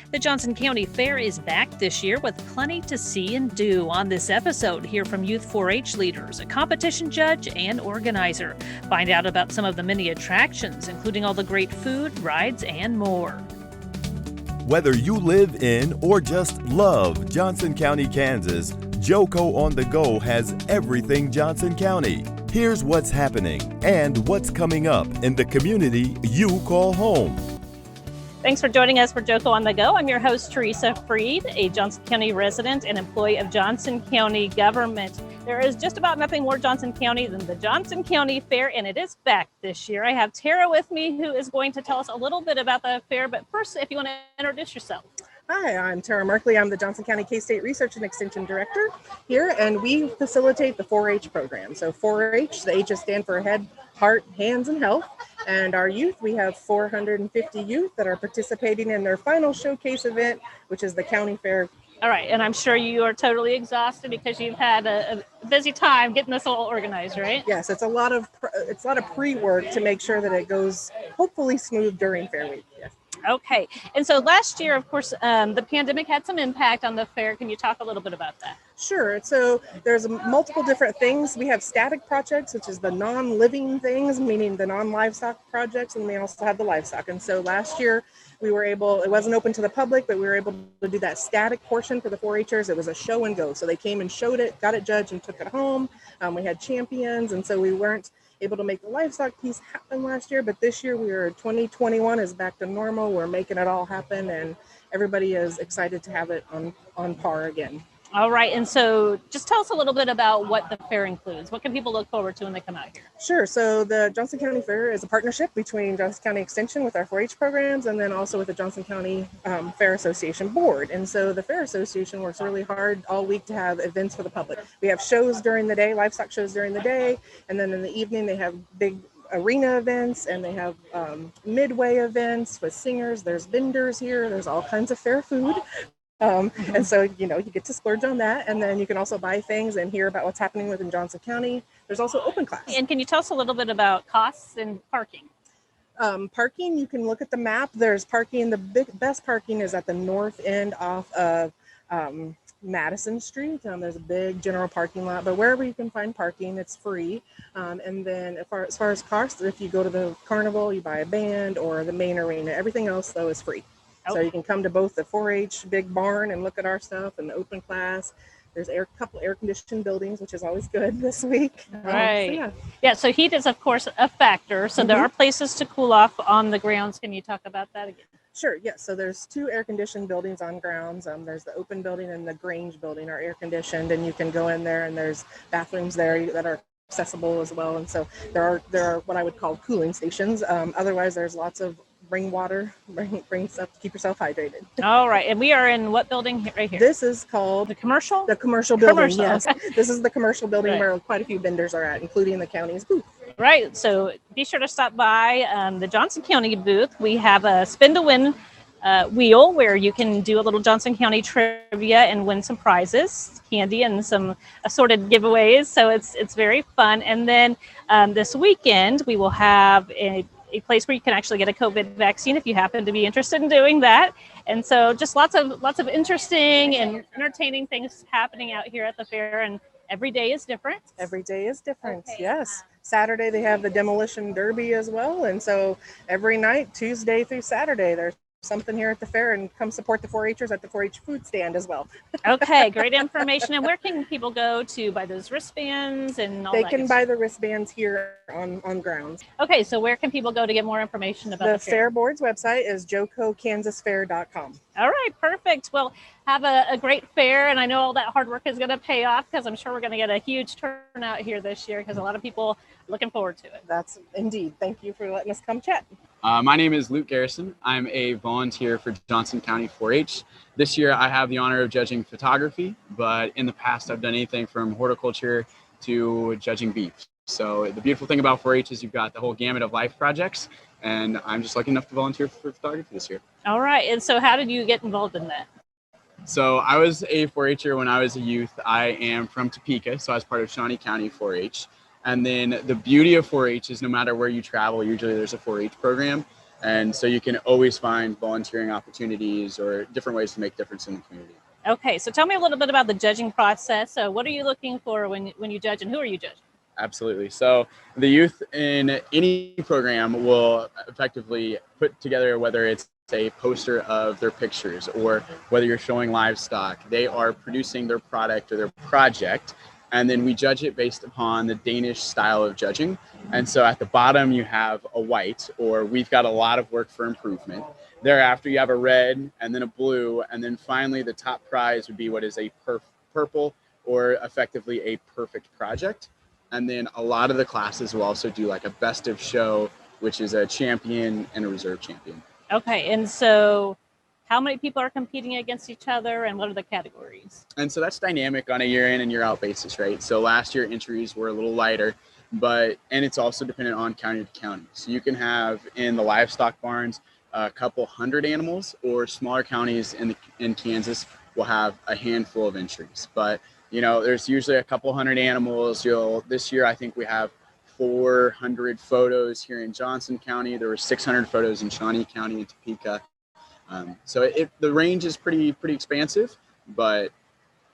The Johnson County Fair is back this year with plenty to see and do. On this episode, hear from youth 4-H leaders, a competition judge, and organizer. Find out about some of the many attractions, including all the great food, rides, and more. Whether you live in or just love Johnson County, Kansas, JoCo on the Go has everything Johnson County. Here's what's happening and what's coming up in the community you call home. Thanks for joining us for JoCo on the Go. I'm your host, Teresa Freed, a Johnson County resident and employee of Johnson County government. There is just about nothing more Johnson County than the Johnson County Fair, and it is back this year. I have Tara with me, who is going to tell us a little bit about the fair. But first, if you want to introduce yourself. Hi, I'm Tara Markley. I'm the Johnson County K-State Research and Extension Director here, and we facilitate the 4-H program. So 4-H, the H's stand for head, heart, hands, and health. And our youth, we have 450 youth that are participating in their final showcase event, which is the county fair. All right, and I'm sure you are totally exhausted because you've had a busy time getting this all organized, right? Yes, it's a lot of pre-work to make sure that it goes hopefully smooth during Fair Week. Yes. Okay, and so last year, of course, the pandemic had some impact on the fair. Can you talk a little bit about that? Sure. So there's multiple different things. We have static projects, which is the non-living things, meaning the non-livestock projects, and we also have the livestock. And so last year we were able, it wasn't open to the public, but we were able to do that static portion for the 4-Hers. It was a show and go. So they came and showed it, got it judged, and took it home. We had champions, and so we weren't able to make the livestock piece happen last year, but this year 2021 is back to normal. We're making it all happen, and everybody is excited to have it on par again. All right, and so just tell us a little bit about what the fair includes. What can people look forward to when they come out here? Sure. So the Johnson County Fair is a partnership between Johnson County Extension with our 4-H programs, and then also with the Johnson County Fair Association Board. And so the Fair Association works really hard all week to have events for the public. We have shows during the day, livestock shows during the day, and then in the evening they have big arena events, and they have midway events with singers. There's vendors here. There's all kinds of fair food. And so, you get to splurge on that. And then you can also buy things and hear about what's happening within Johnson County. There's also open class. And can you tell us a little bit about costs and parking? Parking, you can look at the map. There's parking. The best parking is at the north end off of Madison Street. There's a big general parking lot, but wherever you can find parking, it's free. And then as far as costs, if you go to the carnival, you buy a band or the main arena. Everything else, though, is free. So you can come to both the 4-H big barn and look at our stuff, and the open class. There's a couple air-conditioned buildings, which is always good this week. Right. So heat is, of course, a factor. So there are places to cool off on the grounds. Can you talk about that again? Sure. Yes. So there's 2 air-conditioned buildings on grounds. There's the open building and the Grange building are air-conditioned, and you can go in there, and there's bathrooms there that are accessible as well. And so there are what I would call cooling stations. Otherwise, there's lots of bring water, bring stuff to keep yourself hydrated. All right. And we are in what building right here? This is called the commercial? The commercial building, commercial. Yes. This is the commercial building where quite a few vendors are at, including the county's booth. Right. So be sure to stop by the Johnson County booth. We have a spin to win wheel where you can do a little Johnson County trivia and win some prizes, candy, and some assorted giveaways. So it's very fun. And then this weekend we will have a place where you can actually get a COVID vaccine if you happen to be interested in doing that. And so just lots of interesting and entertaining things happening out here at the fair, and every day is different. Every day is different. Okay. Yes. Saturday they have the demolition derby as well, and so every night, Tuesday through Saturday, there's something here at the fair, and come support the 4-Hers at the 4-H food stand as well. Okay, great information. And where can people go to buy those wristbands and all that? They can buy the wristbands here on grounds. Okay, so where can people go to get more information about the fair? The Fair Board's website is jocokansasfair.com. All right, perfect. Well, have a great fair, and I know all that hard work is going to pay off, because I'm sure we're going to get a huge turnout here this year, because a lot of people are looking forward to it. That's indeed. Thank you for letting us come chat. My name is Luke Garrison. I'm a volunteer for Johnson County 4-H. This year I have the honor of judging photography, but in the past I've done anything from horticulture to judging beef. So the beautiful thing about 4-H is you've got the whole gamut of life projects, and I'm just lucky enough to volunteer for photography this year. All right, and so how did you get involved in that? So I was a 4-Her when I was a youth. I am from Topeka, so I was part of Shawnee County 4-H. And then the beauty of 4-H is no matter where you travel, usually there's a 4-H program. And so you can always find volunteering opportunities or different ways to make difference in the community. Okay, so tell me a little bit about the judging process. So what are you looking for when you judge, and who are you judging? Absolutely. So the youth in any program will effectively put together, whether it's a poster of their pictures or whether you're showing livestock, they are producing their product or their project. And then we judge it based upon the Danish style of judging. And so at the bottom, you have a white, or we've got a lot of work for improvement. Thereafter, you have a red and then a blue. And then finally, the top prize would be what is a purple, or effectively a perfect project. And then a lot of the classes will also do like a best of show, which is a champion and a reserve champion. Okay, and so how many people are competing against each other, and what are the categories? And so that's dynamic on a year in and year out basis, right? So last year entries were a little lighter, and it's also dependent on county to county. So you can have in the livestock barns a couple hundred animals, or smaller counties in Kansas will have a handful of entries. But there's usually a couple hundred animals. This year I think we have 400 photos here in Johnson County. There were 600 photos in Shawnee County and Topeka. So the range is pretty expansive, but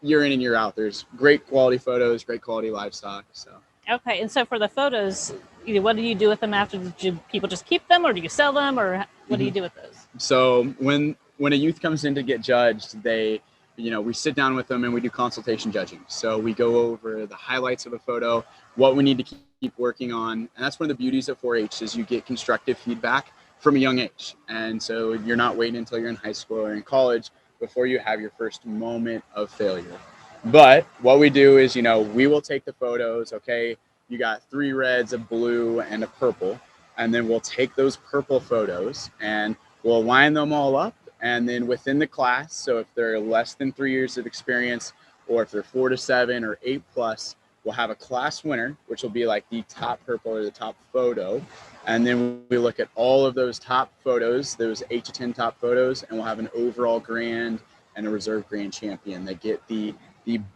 year in and year out, there's great quality photos, great quality livestock. So. Okay, and so for the photos, what do you do with them after? Do people just keep them, or do you sell them, or what do you do with those? So when a youth comes in to get judged, we sit down with them and we do consultation judging. So we go over the highlights of a photo, what we need to keep working on. And that's one of the beauties of 4-H is you get constructive feedback from a young age. And so you're not waiting until you're in high school or in college before you have your first moment of failure. But what we do is, we will take the photos. Okay, you got 3 reds, a blue, and a purple. And then we'll take those purple photos and we'll line them all up. And then within the class, so if they're less than 3 years of experience, or if they're 4 to 7 or 8+, we'll have a class winner, which will be like the top purple or the top photo. And then we look at all of those top photos, those 8 to 10 top photos, and we'll have an overall grand and a reserve grand champion that get the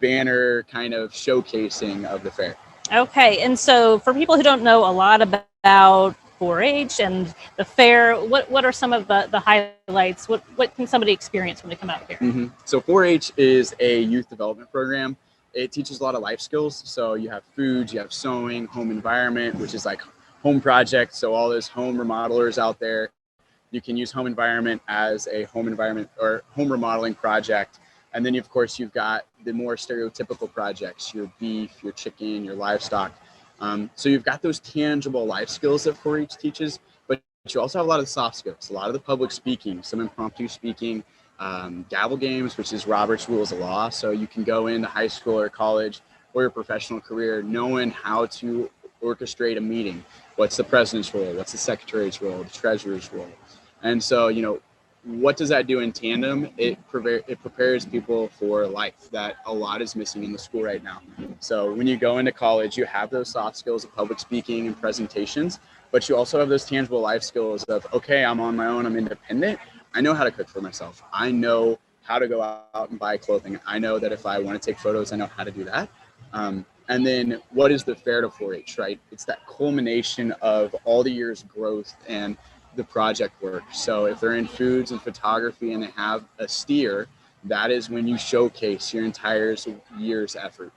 banner kind of showcasing of the fair. Okay, and so for people who don't know a lot about 4-H and the fair, what are some of the highlights? What can somebody experience when they come out here? Mm-hmm. So 4-H is a youth development program. It teaches a lot of life skills. So you have food, you have sewing, home environment, which is like home projects. So all those home remodelers out there, you can use home environment as a home environment or home remodeling project. And then of course you've got the more stereotypical projects, your beef, your chicken, your livestock. So you've got those tangible life skills that 4-H teaches, but you also have a lot of the soft skills, a lot of the public speaking, some impromptu speaking, gavel games, which is Robert's Rules of Law. So you can go into high school or college or your professional career knowing how to orchestrate a meeting. What's the president's role? What's the secretary's role? The treasurer's role? And so, what does that do in tandem? It prepares people for life that a lot is missing in the school right now. So when you go into college, you have those soft skills of public speaking and presentations, but you also have those tangible life skills of, okay, I'm on my own, I'm independent. I know how to cook for myself. I know how to go out and buy clothing. I know that if I want to take photos, I know how to do that. And then what is the fair to 4-H, right? It's that culmination of all the years' growth and the project work. So if they're in foods and photography and they have a steer, that is when you showcase your entire year's effort.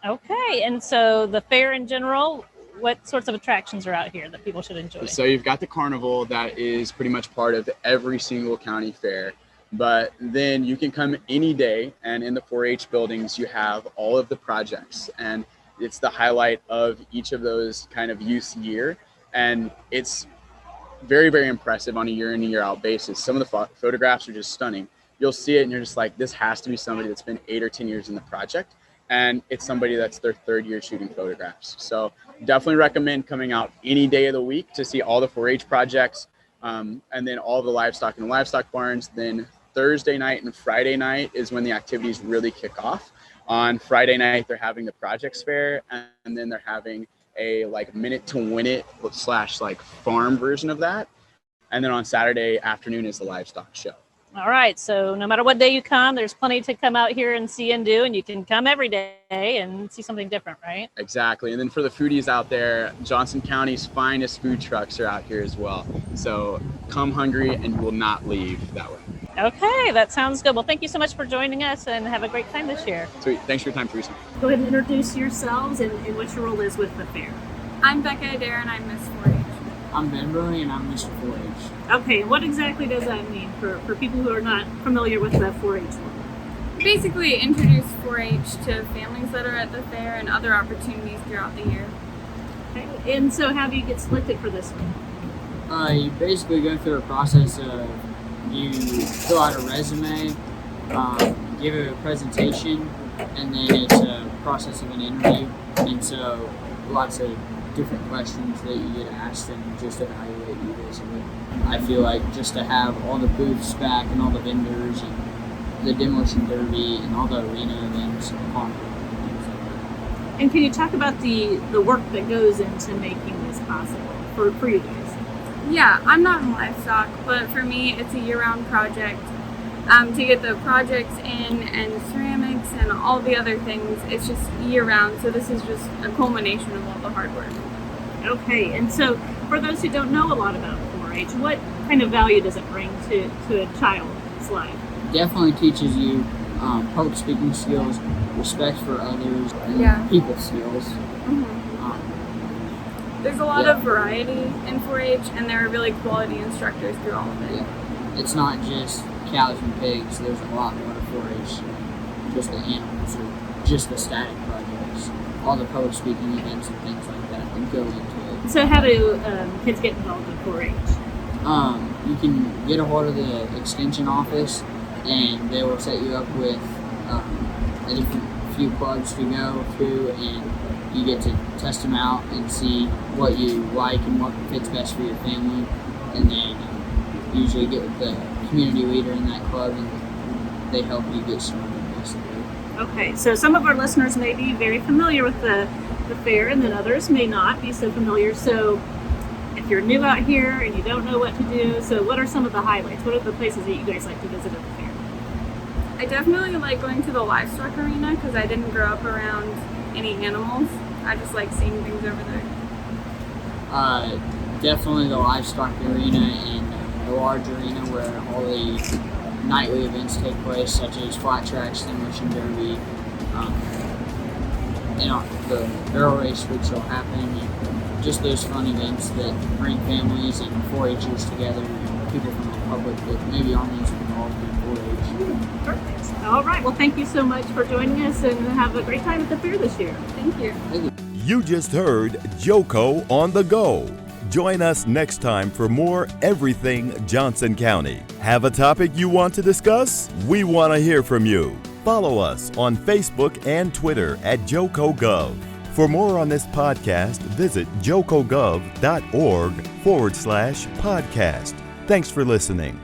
Okay, and so the fair in general, what sorts of attractions are out here that people should enjoy? So you've got the carnival that is pretty much part of every single county fair, but then you can come any day, and in the 4-H buildings you have all of the projects, and it's the highlight of each of those kind of youth year, and it's very, very impressive on a year in and year out basis. Some of the photographs are just stunning. You'll see it and you're just like, this has to be somebody that's been 8 or 10 years in the project. And it's somebody that's their 3rd year shooting photographs. So definitely recommend coming out any day of the week to see all the 4-H projects, and then all the livestock in the livestock barns. Then Thursday night and Friday night is when the activities really kick off. On Friday night, they're having the projects fair, and then they're having a minute to win it / farm version of that. And then on Saturday afternoon is the livestock show. All right. So no matter what day you come, there's plenty to come out here and see and do, and you can come every day and see something different, right? Exactly. And then for the foodies out there, Johnson County's finest food trucks are out here as well. So come hungry and you will not leave that way. Okay, that sounds good. Well, thank you so much for joining us, and have a great time this year. Sweet. Thanks for your time, Teresa. Go ahead and introduce yourselves and what your role is with the fair. I'm Becca Adair and I'm Miss 4-H. I'm Ben Burley and I'm Mr. 4-H. Okay, what exactly does that mean for people who are not familiar with the 4-H world? Basically introduce 4-H to families that are at the fair and other opportunities throughout the year. Okay, and so how do you get selected for this one? You basically go through a process of you fill out a resume, give it a presentation, and then it's a process of an interview. And so lots of different questions that you get asked and just evaluate you basically. I feel like just to have all the booths back and all the vendors and the demolition derby and all the arena events and carnival and things like that. And can you talk about the work that goes into making this possible for you guys? Yeah, I'm not in livestock, but for me it's a year-round project. To get the projects in and ceramics and all the other things, it's just year-round, so this is just a culmination of all the hard work. Okay, and so for those who don't know a lot about 4-H, what kind of value does it bring to a child's life? Definitely teaches you public speaking skills, respect for others, and Yeah. people skills. There's a lot of variety in 4-H, and there are really quality instructors through all of it. Yeah. It's not just cows and pigs. There's a lot more to 4-H than just the animals or just the static projects. All the public speaking events and things like that that go into it. So how do kids get involved in 4-H? You can get a hold of the extension office, and they will set you up with a different few clubs to go through, and you get to test them out and see what you like and what fits best for your family, and then usually get with the community leader in that club and they help you get started basically. Okay, so some of our listeners may be very familiar with the fair, and then others may not be so familiar. So if you're new out here and you don't know what to do, so what are some of the highlights? What are the places that you guys like to visit at the fair? I definitely like going to the livestock arena because I didn't grow up around any animals. I just like seeing things over there. Definitely the livestock arena and the large arena where all the nightly events take place, such as flat tracks, demolition derby, the barrel race, which will happen, and just those fun events that bring families and 4-Hers together, and people from the public that maybe aren't as involved in 4-H. Perfect. All right, well, thank you so much for joining us, and have a great time at the fair this year. Thank you. You just heard JoCo on the Go. Join us next time for more Everything Johnson County. Have a topic you want to discuss? We want to hear from you. Follow us on Facebook and Twitter at JoCoGov. For more on this podcast, visit jocogov.org/podcast. Thanks for listening.